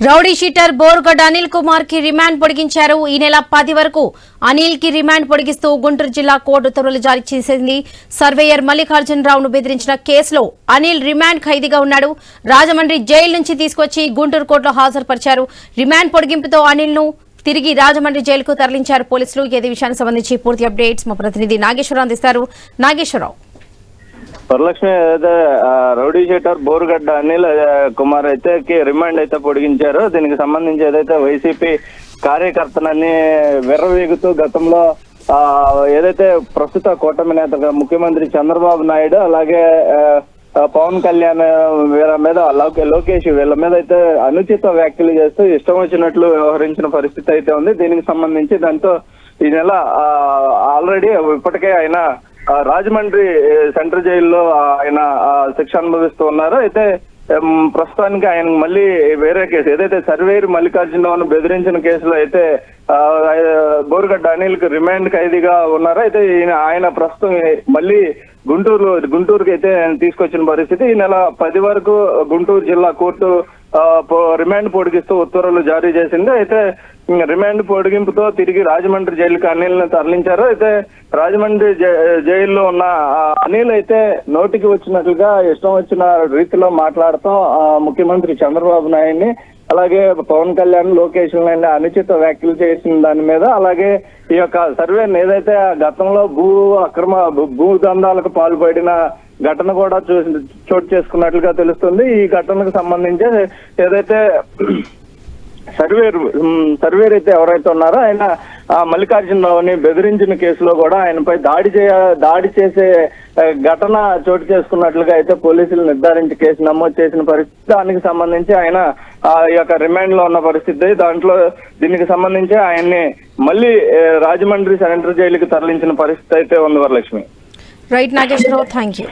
Rowdy sheeter Borugadda Anil Kumar కి remand పొడిగించారు. ఈ నెల 10 వరకు అనిల్ కి రిమాండ్ పొడిగిస్తూ గుంటూరు జిల్లా కోర్టు ఉత్తర్వులు జారీ చేసింది. సర్వేయర్ మల్లికార్జునరావును బెదిరించిన కేసులో అనిల్ రిమాండ్ ఖైదీగా ఉన్నాడు. రాజమండ్రి జైలు నుంచి తీసుకొచ్చి గుంటూరు కోర్టులో హాజరుపరిచారు. రిమాండ్ పొడిగింపుతో అనిల్ ను తిరిగి రాజమండ్రి జైలుకు తరలించారు పోలీసులు. ఇదే విషయానికి సంబంధించి పూర్తి అప్డేట్స్ మా ప్రతినిధి నాగేశ్వరరావు అందిస్తారు. నాగేశ్వరరావు, వరలక్ష్మి ఏదైతే రౌడీ షీటర్ బోరుగడ్డ అనిల్ కుమార్ అయితే రిమాండ్ అయితే పొడిగించారు. దీనికి సంబంధించి ఏదైతే వైసీపీ కార్యకర్తలని విర్రవీగుతూ గతంలో ఏదైతే ప్రస్తుత కూటమి నేతగా ముఖ్యమంత్రి చంద్రబాబు నాయుడు అలాగే పవన్ కళ్యాణ్ వీళ్ళ మీద లోకేష్ వీళ్ళ మీద అయితే అనుచిత వ్యాఖ్యలు చేస్తూ ఇష్టం వచ్చినట్లు వ్యవహరించిన పరిస్థితి అయితే ఉంది. దీనికి సంబంధించి దాంతో ఈ నెల ఆల్రెడీ ఇప్పటికే ఆయన రాజమండ్రి సెంట్రల్ జైల్లో ఆయన శిక్ష అనుభవిస్తూ ఉన్నారు. అయితే ప్రస్తుతానికి ఆయన మళ్ళీ వేరే కేసు ఏదైతే సర్వేయర్ మల్లికార్జునరావును బెదిరించిన కేసులో అయితే బోరుగడ్డ అనిల్ కు రిమాండ్ ఖైదీగా ఉన్నారు. అయితే ఆయన ప్రస్తుతం మళ్ళీ గుంటూరుకి అయితే తీసుకొచ్చిన పరిస్థితి. ఈ నెల 10 వరకు గుంటూరు జిల్లా కోర్టు రిమాండ్ పొడిగిస్తూ ఉత్తర్వులు జారీ చేసింది. అయితే రిమాండ్ పొడిగింపుతో తిరిగి రాజమండ్రి జైలుకి అనిల్ ని తరలించారు. అయితే రాజమండ్రి జైల్లో ఉన్న అనిల్ అయితే నోటికి వచ్చినట్లుగా ఇష్టం వచ్చిన రీతిలో మాట్లాడుతూ ముఖ్యమంత్రి చంద్రబాబు నాయుడిని అలాగే పవన్ కళ్యాణ్ లోకేష్ అనుచిత వ్యాఖ్యలు చేసిన దాని మీద అలాగే ఈ యొక్క సర్వేని ఏదైతే గతంలో భూదందాలకు పాల్పడిన ఘటన కూడా చోటు చేసుకున్నట్లుగా తెలుస్తుంది. ఈ ఘటనకు సంబంధించి ఏదైతే సర్వేర్ అయితే ఎవరైతే ఉన్నారో ఆయన మల్లికార్జునరావుని బెదిరించిన కేసులో కూడా ఆయనపై దాడి చేసే ఘటన చోటు చేసుకున్నట్లుగా అయితే పోలీసులు నిర్ధారించి కేసు నమోదు చేసిన పరిస్థితి. దానికి సంబంధించి ఆయన ఈ యొక్క రిమాండ్ లో ఉన్న పరిస్థితి. దాంట్లో దీనికి సంబంధించి ఆయన్ని మళ్ళీ రాజమండ్రి సెంట్రల్ జైలుకి తరలించిన పరిస్థితి అయితే ఉంది. Varalakshmi. Right Nageswararao, thank you.